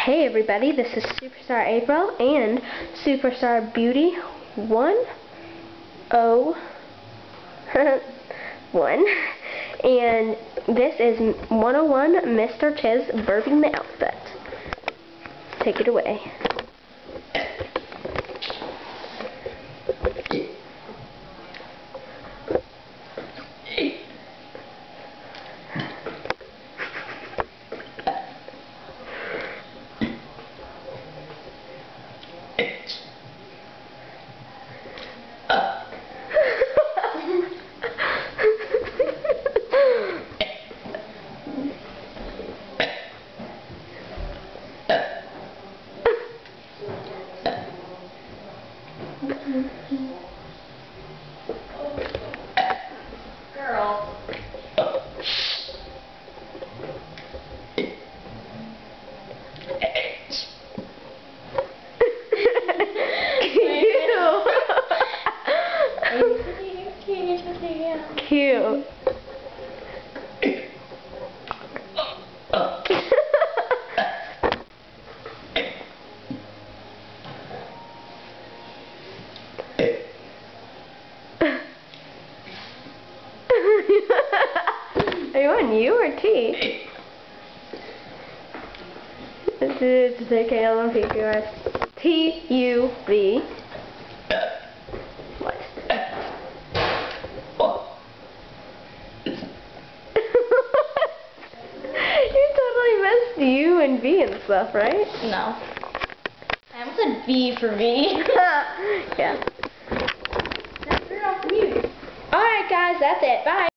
Hey everybody, this is Superstar April and Superstar Beauty 101 and this is 101 Mr. Chiz Burping the Alphabet. Take it away. Girl. Cute. Are you on U or T? It's okay, I don't think you are. T-U-V. What? You totally missed U and V and stuff, right? No. I almost said B for V. Yeah. Now turn off the music. Alright guys, that's it. Bye.